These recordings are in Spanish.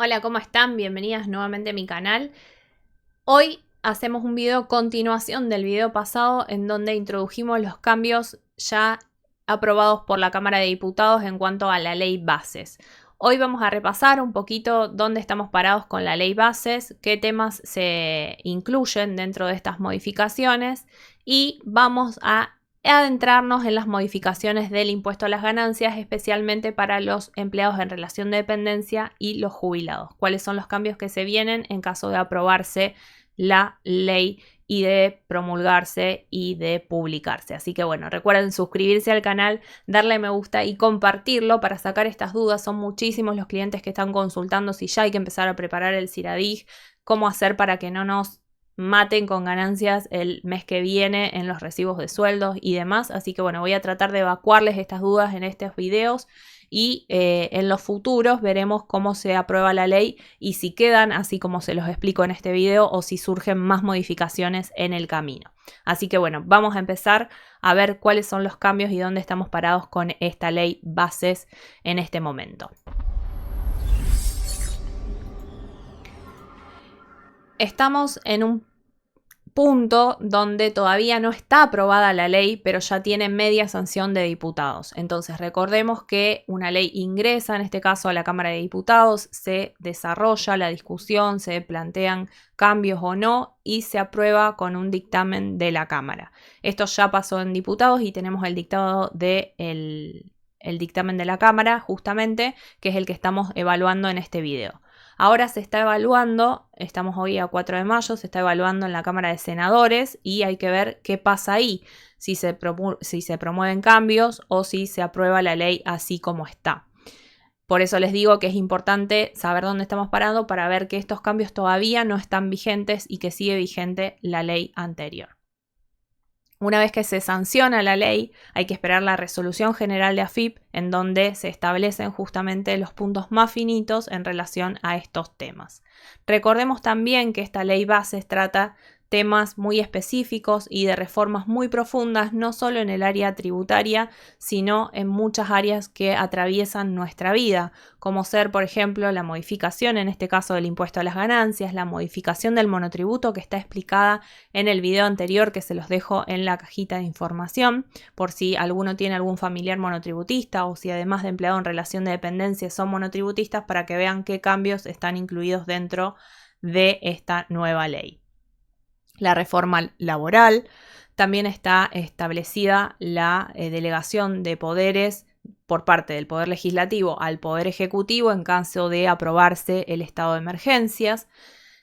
Hola, ¿cómo están? Bienvenidas nuevamente a mi canal. Hoy hacemos un video continuación del video pasado en donde introdujimos los cambios ya aprobados por la Cámara de Diputados en cuanto a la ley bases. Hoy vamos a repasar un poquito dónde estamos parados con la ley bases, qué temas se incluyen dentro de estas modificaciones y vamos a adentrarnos en las modificaciones del impuesto a las ganancias, especialmente para los empleados en relación de dependencia y los jubilados. ¿Cuáles son los cambios que se vienen en caso de aprobarse la ley y de promulgarse y de publicarse? Así que bueno, recuerden suscribirse al canal, darle me gusta y compartirlo para sacar estas dudas. Son muchísimos los clientes que están consultando si ya hay que empezar a preparar el CIRADIG, cómo hacer para que no nos maten con ganancias el mes que viene en los recibos de sueldos y demás. Así que bueno, voy a tratar de evacuarles estas dudas en estos videos y en los futuros veremos cómo se aprueba la ley y si quedan así como se los explico en este video o si surgen más modificaciones en el camino. Así que bueno, vamos a empezar a ver cuáles son los cambios y dónde estamos parados con esta ley bases en este momento. Estamos en un punto donde todavía no está aprobada la ley, pero ya tiene media sanción de diputados. Entonces recordemos que una ley ingresa, en este caso a la Cámara de Diputados, se desarrolla la discusión, se plantean cambios o no y se aprueba con un dictamen de la Cámara. Esto ya pasó en diputados y tenemos el dictado del dictamen de la Cámara, justamente, que es el que estamos evaluando en este video. Ahora se está evaluando, estamos hoy a 4 de mayo, se está evaluando en la Cámara de Senadores y hay que ver qué pasa ahí, si se promueven cambios o si se aprueba la ley así como está. Por eso les digo que es importante saber dónde estamos parando para ver que estos cambios todavía no están vigentes y que sigue vigente la ley anterior. Una vez que se sanciona la ley, hay que esperar la resolución general de AFIP en donde se establecen justamente los puntos más finitos en relación a estos temas. Recordemos también que esta ley bases trata temas muy específicos y de reformas muy profundas, no solo en el área tributaria, sino en muchas áreas que atraviesan nuestra vida, como ser, por ejemplo, la modificación, en este caso del impuesto a las ganancias, la modificación del monotributo que está explicada en el video anterior que se los dejo en la cajita de información, por si alguno tiene algún familiar monotributista o si además de empleado en relación de dependencia son monotributistas, para que vean qué cambios están incluidos dentro de esta nueva ley. La reforma laboral, también está establecida la delegación de poderes por parte del Poder Legislativo al Poder Ejecutivo en caso de aprobarse el estado de emergencias,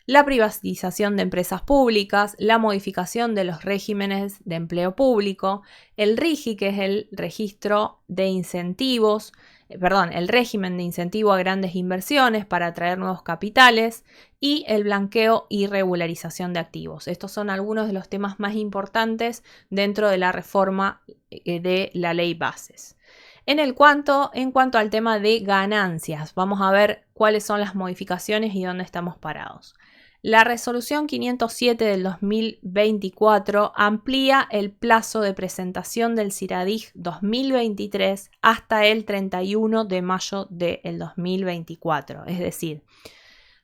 la privatización de empresas públicas, la modificación de los regímenes de empleo público, el RIGI, que es el registro de incentivos, el régimen de incentivo a grandes inversiones para atraer nuevos capitales y el blanqueo y regularización de activos. Estos son algunos de los temas más importantes dentro de la reforma de la ley bases. En cuanto al tema de ganancias, vamos a ver cuáles son las modificaciones y dónde estamos parados. La resolución 507 del 2024 amplía el plazo de presentación del CIRADIG 2023 hasta el 31 de mayo del 2024. Es decir,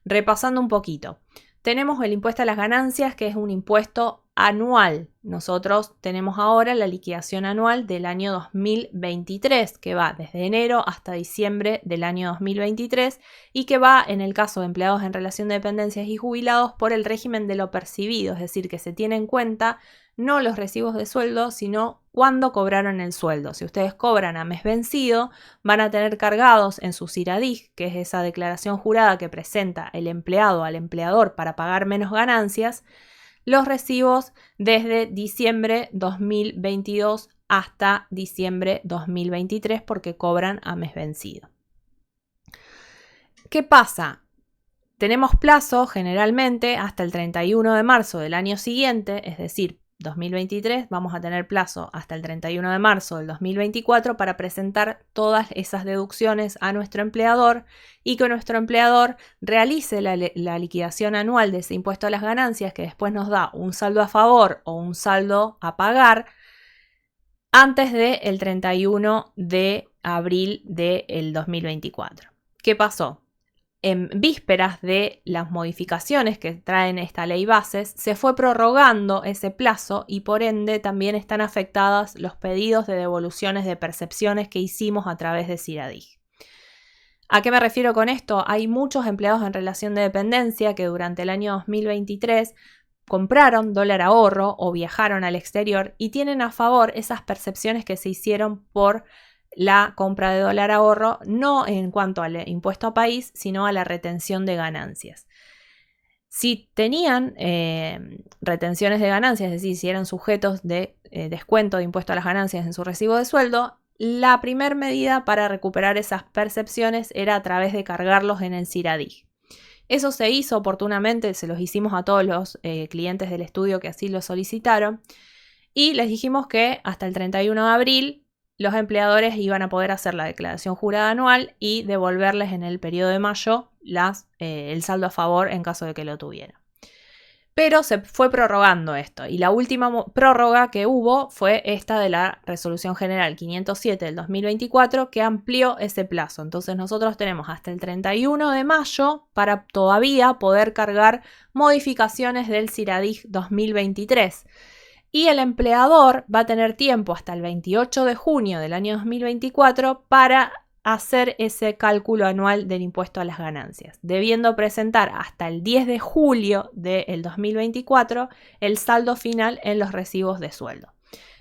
repasando un poquito, tenemos el impuesto a las ganancias, que es un impuesto anual. Nosotros tenemos ahora la liquidación anual del año 2023, que va desde enero hasta diciembre del año 2023 y que va, en el caso de empleados en relación de dependencias y jubilados, por el régimen de lo percibido, es decir, que se tiene en cuenta no los recibos de sueldo, sino cuándo cobraron el sueldo. Si ustedes cobran a mes vencido, van a tener cargados en su CIRADIG, que es esa declaración jurada que presenta el empleado al empleador para pagar menos ganancias, los recibos desde diciembre 2022 hasta diciembre 2023 porque cobran a mes vencido. ¿Qué pasa? Tenemos plazo generalmente hasta el 31 de marzo del año siguiente, es decir, 2023, vamos a tener plazo hasta el 31 de marzo del 2024 para presentar todas esas deducciones a nuestro empleador y que nuestro empleador realice la liquidación anual de ese impuesto a las ganancias, que después nos da un saldo a favor o un saldo a pagar antes del 31 de abril del 2024. ¿Qué pasó? en vísperas de las modificaciones que traen esta ley bases, se fue prorrogando ese plazo y por ende también están afectadas los pedidos de devoluciones de percepciones que hicimos a través de CIRADIG. ¿A qué me refiero con esto? Hay muchos empleados en relación de dependencia que durante el año 2023 compraron dólar ahorro o viajaron al exterior y tienen a favor esas percepciones que se hicieron por la compra de dólar ahorro, no en cuanto al impuesto a país, sino a la retención de ganancias. Si tenían retenciones de ganancias, es decir, si eran sujetos de descuento de impuesto a las ganancias en su recibo de sueldo, la primera medida para recuperar esas percepciones era a través de cargarlos en el CIRADIG. Eso se hizo oportunamente, se los hicimos a todos los clientes del estudio que así lo solicitaron y les dijimos que hasta el 31 de abril los empleadores iban a poder hacer la declaración jurada anual y devolverles en el periodo de mayo el saldo a favor en caso de que lo tuvieran. Pero se fue prorrogando esto y la última prórroga que hubo fue esta de la Resolución General 507 del 2024 que amplió ese plazo. Entonces nosotros tenemos hasta el 31 de mayo para todavía poder cargar modificaciones del CIRADIG 2023. Y el empleador va a tener tiempo hasta el 28 de junio del año 2024 para hacer ese cálculo anual del impuesto a las ganancias, debiendo presentar hasta el 10 de julio del 2024 el saldo final en los recibos de sueldo.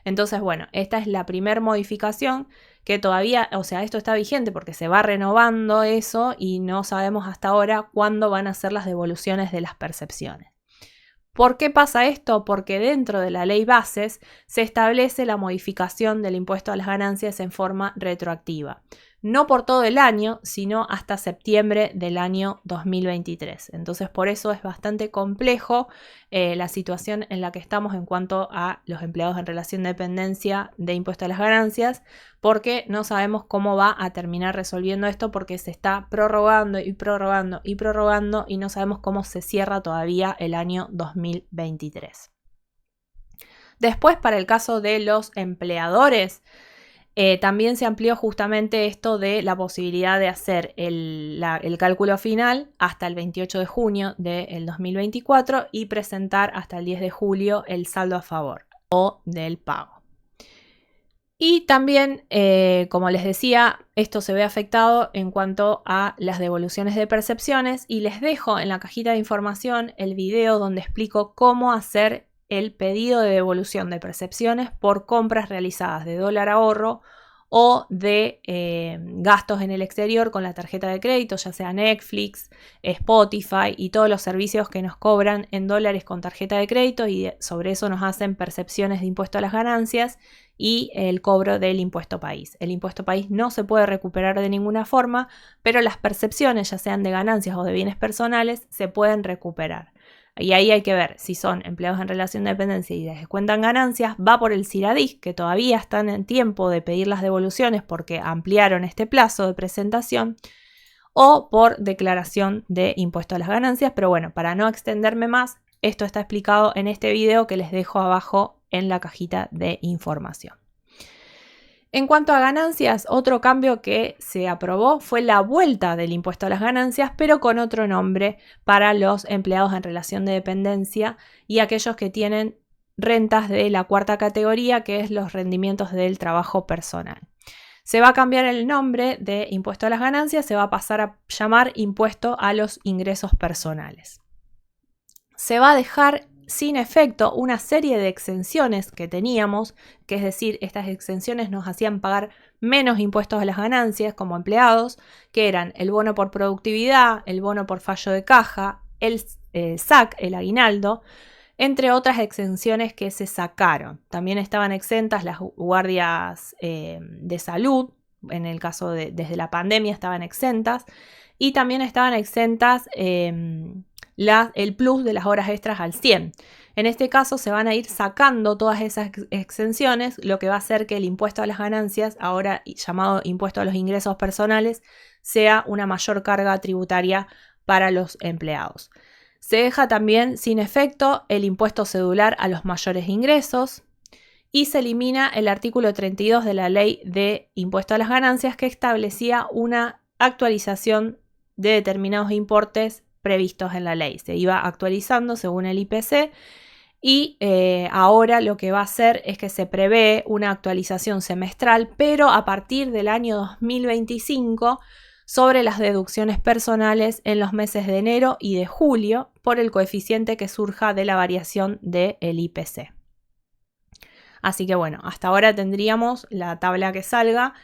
Entonces, bueno, esta es la primera modificación que todavía, o sea, esto está vigente porque se va renovando eso y no sabemos hasta ahora cuándo van a ser las devoluciones de las percepciones. ¿Por qué pasa esto? Porque dentro de la ley bases se establece la modificación del impuesto a las ganancias en forma retroactiva. No por todo el año, sino hasta septiembre del año 2023. Entonces, por eso es bastante complejo la situación en la que estamos en cuanto a los empleados en relación de dependencia de impuesto a las ganancias, porque no sabemos cómo va a terminar resolviendo esto porque se está prorrogando y prorrogando y prorrogando y no sabemos cómo se cierra todavía el año 2023. Después, para el caso de los empleadores, también se amplió justamente esto de la posibilidad de hacer el cálculo final hasta el 28 de junio del 2024 y presentar hasta el 10 de julio el saldo a favor o del pago. Y también, como les decía, esto se ve afectado en cuanto a las devoluciones de percepciones y les dejo en la cajita de información el video donde explico cómo hacer el pedido de devolución de percepciones por compras realizadas de dólar ahorro o de gastos en el exterior con la tarjeta de crédito, ya sea Netflix, Spotify y todos los servicios que nos cobran en dólares con tarjeta de crédito y sobre eso nos hacen percepciones de impuesto a las ganancias y el cobro del impuesto país. El impuesto país no se puede recuperar de ninguna forma, pero las percepciones, ya sean de ganancias o de bienes personales, se pueden recuperar. Y ahí hay que ver si son empleados en relación de dependencia y descuentan ganancias, va por el CIRADIG, que todavía están en tiempo de pedir las devoluciones porque ampliaron este plazo de presentación, o por declaración de impuesto a las ganancias. Pero bueno, para no extenderme más, esto está explicado en este video que les dejo abajo en la cajita de información. En cuanto a ganancias, otro cambio que se aprobó fue la vuelta del impuesto a las ganancias, pero con otro nombre para los empleados en relación de dependencia y aquellos que tienen rentas de la cuarta categoría, que es los rendimientos del trabajo personal. Se va a cambiar el nombre de impuesto a las ganancias, se va a pasar a llamar impuesto a los ingresos personales. Se va a dejar sin efecto una serie de exenciones que teníamos, que es decir, estas exenciones nos hacían pagar menos impuestos a las ganancias como empleados, que eran el bono por productividad, el bono por fallo de caja, el SAC, el aguinaldo, entre otras exenciones que se sacaron. También estaban exentas las guardias de salud, en el caso de desde la pandemia estaban exentas, y también estaban exentas el plus de las horas extras al 100. En este caso se van a ir sacando todas esas exenciones, lo que va a hacer que el impuesto a las ganancias, ahora llamado impuesto a los ingresos personales, sea una mayor carga tributaria para los empleados. Se deja también sin efecto el impuesto cedular a los mayores ingresos y se elimina el artículo 32 de la Ley de Impuesto a las Ganancias que establecía una actualización de determinados importes previstos en la ley. Se iba actualizando según el IPC y ahora lo que va a hacer es que se prevé una actualización semestral, pero a partir del año 2025 sobre las deducciones personales en los meses de enero y de julio por el coeficiente que surja de la variación del IPC. Así que bueno, hasta ahora tendríamos la tabla que salga,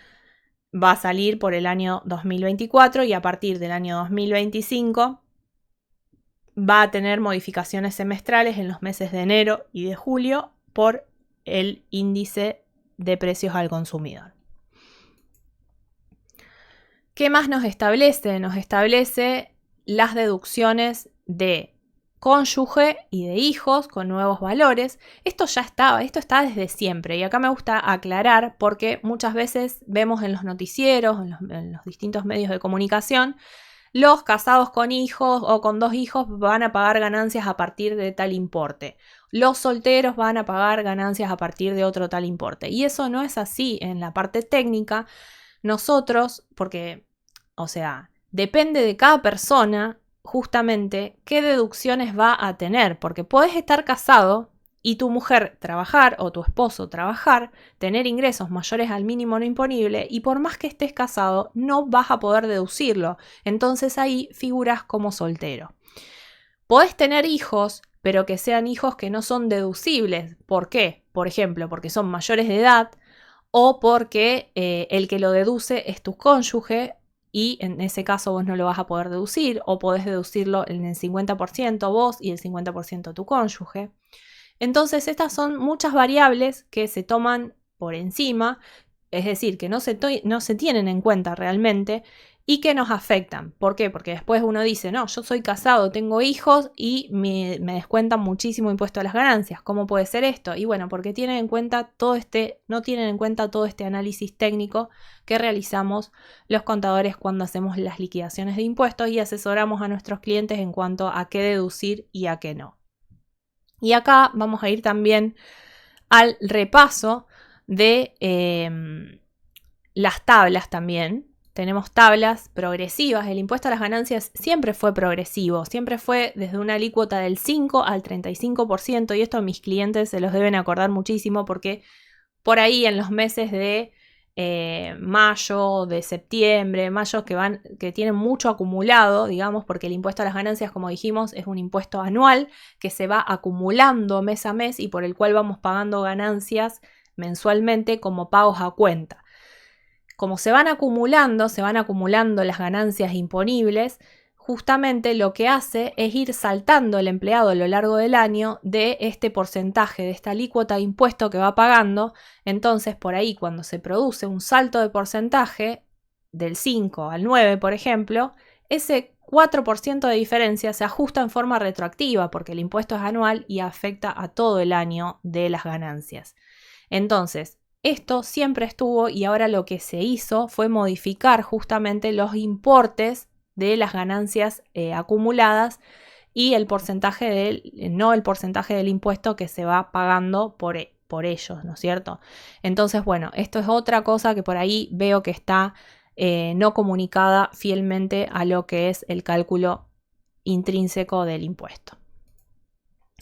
va a salir por el año 2024 y a partir del año 2025 va a tener modificaciones semestrales en los meses de enero y de julio por el índice de precios al consumidor. ¿Qué más nos establece? Nos establece las deducciones de cónyuge y de hijos con nuevos valores. Esto ya estaba, esto está desde siempre y acá me gusta aclarar porque muchas veces vemos en los noticieros, en los distintos medios de comunicación, los casados con hijos o con 2 hijos van a pagar ganancias a partir de tal importe. Los solteros van a pagar ganancias a partir de otro tal importe. Y eso no es así en la parte técnica. Nosotros, porque, o sea, depende de cada persona justamente qué deducciones va a tener, porque puedes estar casado y tu mujer trabajar o tu esposo trabajar, tener ingresos mayores al mínimo no imponible y por más que estés casado no vas a poder deducirlo, entonces ahí figuras como soltero. Podés tener hijos, pero que sean hijos que no son deducibles. ¿Por qué? Por ejemplo, porque son mayores de edad, o porque el que lo deduce es tu cónyuge y en ese caso vos no lo vas a poder deducir, o podés deducirlo en el 50% vos y el 50% tu cónyuge. Entonces estas son muchas variables que se toman por encima, es decir, que no se tienen en cuenta realmente y que nos afectan. ¿Por qué? Porque después uno dice, no, yo soy casado, tengo hijos y me descuentan muchísimo impuesto a las ganancias. ¿Cómo puede ser esto? Y bueno, porque no tienen en cuenta todo este análisis técnico que realizamos los contadores cuando hacemos las liquidaciones de impuestos y asesoramos a nuestros clientes en cuanto a qué deducir y a qué no. Y acá vamos a ir también al repaso de las tablas también. Tenemos tablas progresivas. El impuesto a las ganancias siempre fue progresivo, siempre fue desde una alícuota del 5 al 35% y esto a mis clientes se los deben acordar muchísimo porque por ahí en los meses de mayo, de septiembre, mayo que tienen mucho acumulado, digamos, porque el impuesto a las ganancias, como dijimos, es un impuesto anual que se va acumulando mes a mes y por el cual vamos pagando ganancias mensualmente como pagos a cuenta. Como se van acumulando las ganancias imponibles, justamente lo que hace es ir saltando el empleado a lo largo del año de este porcentaje, de esta alícuota de impuesto que va pagando. Entonces, por ahí, cuando se produce un salto de porcentaje del 5 al 9, por ejemplo, ese 4% de diferencia se ajusta en forma retroactiva porque el impuesto es anual y afecta a todo el año de las ganancias. Entonces, esto siempre estuvo y ahora lo que se hizo fue modificar justamente los importes de las ganancias acumuladas y el porcentaje no el porcentaje del impuesto que se va pagando por ellos, ¿no es cierto? Entonces, bueno, esto es otra cosa que por ahí veo que está no comunicada fielmente a lo que es el cálculo intrínseco del impuesto.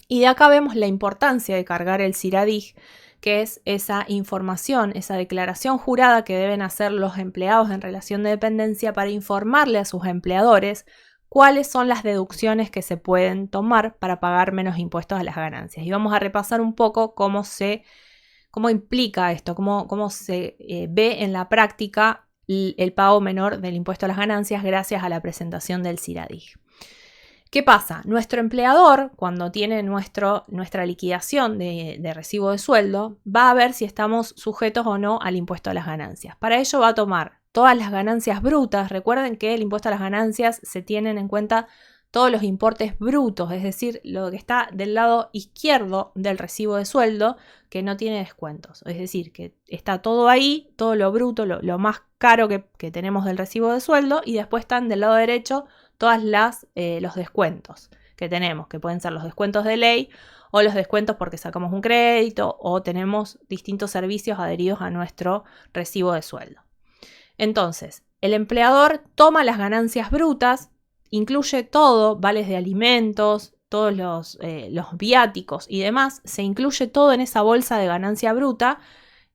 Y de acá vemos la importancia de cargar el CIRADIG, que es esa información, esa declaración jurada que deben hacer los empleados en relación de dependencia para informarle a sus empleadores cuáles son las deducciones que se pueden tomar para pagar menos impuestos a las ganancias. Y vamos a repasar un poco cómo implica esto, cómo se ve en la práctica el pago menor del impuesto a las ganancias gracias a la presentación del CIRADIG. ¿Qué pasa? Nuestro empleador, cuando tiene nuestra liquidación de recibo de sueldo, va a ver si estamos sujetos o no al impuesto a las ganancias. Para ello va a tomar todas las ganancias brutas. Recuerden que el impuesto a las ganancias se tienen en cuenta todos los importes brutos, es decir, lo que está del lado izquierdo del recibo de sueldo que no tiene descuentos. Es decir, que está todo ahí, todo lo bruto, lo más caro que tenemos del recibo de sueldo y después están del lado derecho todas los descuentos que tenemos, que pueden ser los descuentos de ley o los descuentos porque sacamos un crédito o tenemos distintos servicios adheridos a nuestro recibo de sueldo. Entonces, el empleador toma las ganancias brutas, incluye todo, vales de alimentos, todos los viáticos y demás, se incluye todo en esa bolsa de ganancia bruta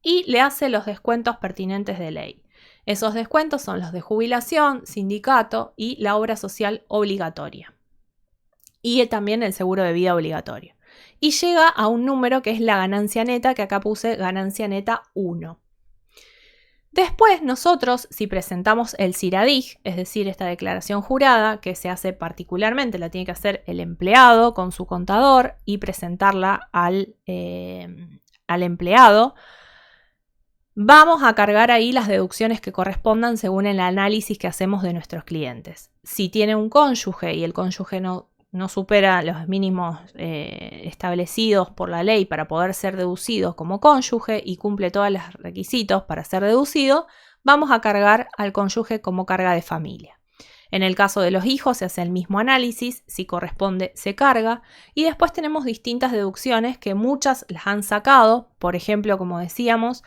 y le hace los descuentos pertinentes de ley. Esos descuentos son los de jubilación, sindicato y la obra social obligatoria. Y también el seguro de vida obligatorio. Y llega a un número que es la ganancia neta, que acá puse ganancia neta 1. Después nosotros, si presentamos el CIRADIG, es decir, esta declaración jurada, que se hace particularmente, la tiene que hacer el empleado con su contador y presentarla al empleado, vamos a cargar ahí las deducciones que correspondan según el análisis que hacemos de nuestros clientes. Si tiene un cónyuge y el cónyuge no supera los mínimos establecidos por la ley para poder ser deducido como cónyuge y cumple todos los requisitos para ser deducido, vamos a cargar al cónyuge como carga de familia. En el caso de los hijos se hace el mismo análisis, si corresponde se carga, y después tenemos distintas deducciones que muchas las han sacado, por ejemplo, como decíamos,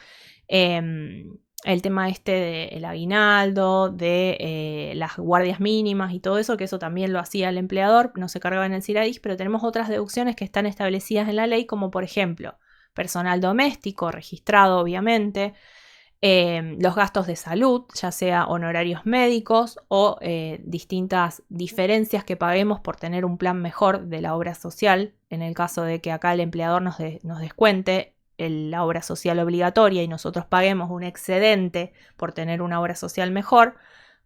el tema del aguinaldo, de las guardias mínimas y todo eso, que eso también lo hacía el empleador, no se cargaba en el CIRADIG, pero tenemos otras deducciones que están establecidas en la ley, como por ejemplo, personal doméstico, registrado obviamente, los gastos de salud, ya sea honorarios médicos o distintas diferencias que paguemos por tener un plan mejor de la obra social, en el caso de que acá el empleador nos descuente la obra social obligatoria y nosotros paguemos un excedente por tener una obra social mejor,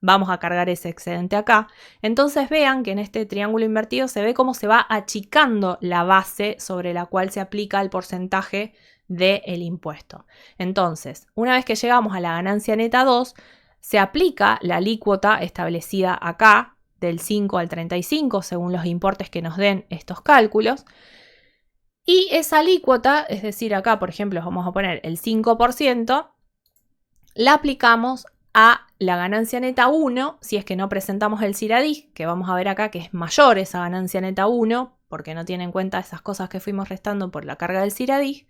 vamos a cargar ese excedente acá. Entonces vean que en este triángulo invertido se ve cómo se va achicando la base sobre la cual se aplica el porcentaje del impuesto. Entonces, una vez que llegamos a la ganancia neta 2, se aplica la alícuota establecida acá del 5 al 35 según los importes que nos den estos cálculos. Y esa alícuota, es decir, acá por ejemplo vamos a poner el 5%, la aplicamos a la ganancia neta 1, si es que no presentamos el CIRADIG, que vamos a ver acá que es mayor esa ganancia neta 1, porque no tiene en cuenta esas cosas que fuimos restando por la carga del CIRADIG,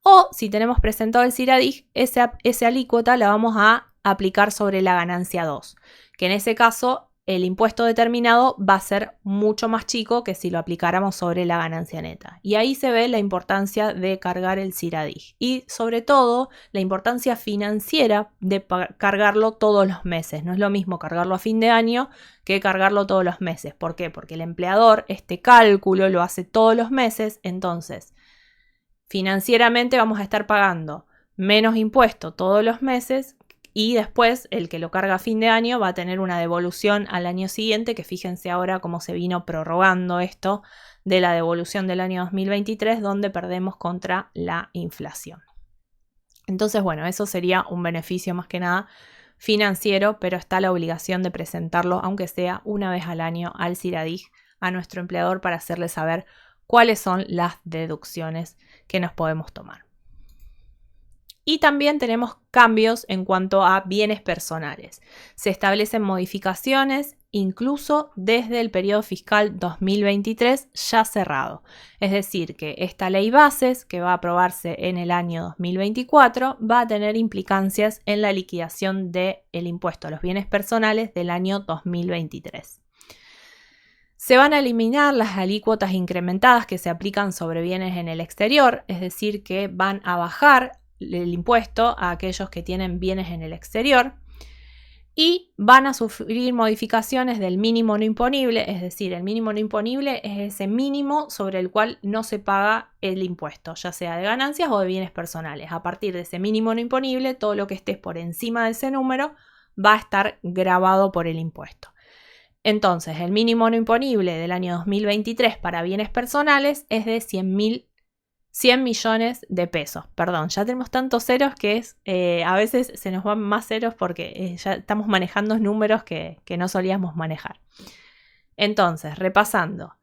o si tenemos presentado el CIRADIG, esa alícuota la vamos a aplicar sobre la ganancia 2, que en ese caso el impuesto determinado va a ser mucho más chico que si lo aplicáramos sobre la ganancia neta. Y ahí se ve la importancia de cargar el CIRADIG y sobre todo la importancia financiera de cargarlo todos los meses. No es lo mismo cargarlo a fin de año que cargarlo todos los meses. ¿Por qué? Porque el empleador este cálculo lo hace todos los meses, entonces financieramente vamos a estar pagando menos impuesto todos los meses. Y después el que lo carga a fin de año va a tener una devolución al año siguiente, que fíjense ahora cómo se vino prorrogando esto de la devolución del año 2023, donde perdemos contra la inflación. Entonces, bueno, eso sería un beneficio más que nada financiero, pero está la obligación de presentarlo, aunque sea una vez al año, al CIRADIG, a nuestro empleador para hacerle saber cuáles son las deducciones que nos podemos tomar. Y también tenemos cambios en cuanto a bienes personales. Se establecen modificaciones incluso desde el periodo fiscal 2023 ya cerrado. Es decir, que esta ley bases que va a aprobarse en el año 2024 va a tener implicancias en la liquidación del impuesto a los bienes personales del año 2023. Se van a eliminar las alícuotas incrementadas que se aplican sobre bienes en el exterior, es decir, que van a bajar el impuesto a aquellos que tienen bienes en el exterior y van a sufrir modificaciones del mínimo no imponible, es decir, el mínimo no imponible es ese mínimo sobre el cual no se paga el impuesto, ya sea de ganancias o de bienes personales. A partir de ese mínimo no imponible, todo lo que esté por encima de ese número va a estar grabado por el impuesto. Entonces, el mínimo no imponible del año 2023 para bienes personales es de 100 millones de pesos. Perdón, ya tenemos tantos ceros que a veces se nos van más ceros porque ya estamos manejando números que no solíamos manejar. Entonces, repasando.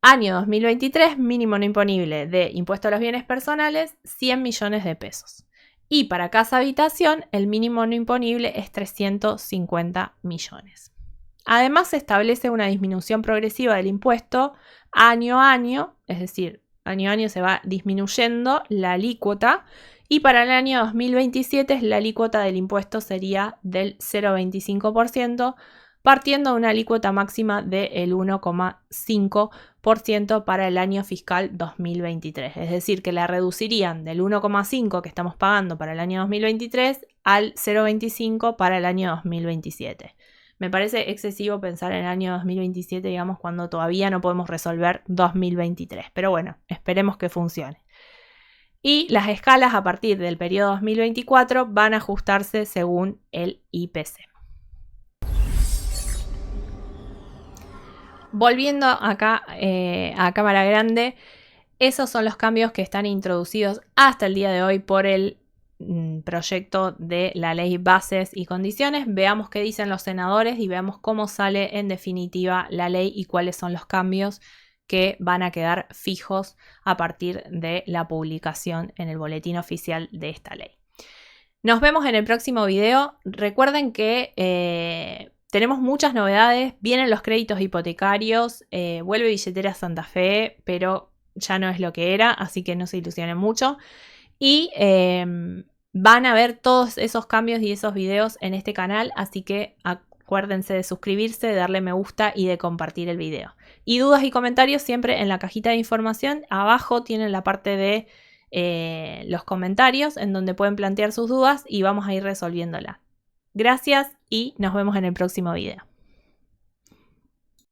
Año 2023, mínimo no imponible de impuesto a los bienes personales, 100 millones de pesos. Y para casa habitación, el mínimo no imponible es 350 millones. Además, se establece una disminución progresiva del impuesto año a año, es decir, año a año se va disminuyendo la alícuota Y para el año 2027 la alícuota del impuesto sería del 0,25%, partiendo de una alícuota máxima del 1,5% para el año fiscal 2023. Es decir, que la reducirían del 1,5% que estamos pagando para el año 2023 al 0,25% para el año 2027. Me parece excesivo pensar en el año 2027, digamos, cuando todavía no podemos resolver 2023. Pero bueno, esperemos que funcione. Y las escalas a partir del periodo 2024 van a ajustarse según el IPC. Volviendo acá a cámara grande, esos son los cambios que están introducidos hasta el día de hoy por el proyecto de la ley Bases y Condiciones. Veamos qué dicen los senadores y veamos cómo sale en definitiva la ley y cuáles son los cambios que van a quedar fijos a partir de la publicación en el boletín oficial de esta ley. Nos vemos en el próximo video. Recuerden que tenemos muchas novedades. Vienen los créditos hipotecarios, vuelve Billetera Santa Fe, pero ya no es lo que era, así que no se ilusionen mucho. Y van a ver todos esos cambios y esos videos en este canal, así que acuérdense de suscribirse, de darle me gusta y de compartir el video. Y dudas y comentarios siempre en la cajita de información. Abajo tienen la parte de los comentarios en donde pueden plantear sus dudas y vamos a ir resolviéndolas. Gracias y nos vemos en el próximo video.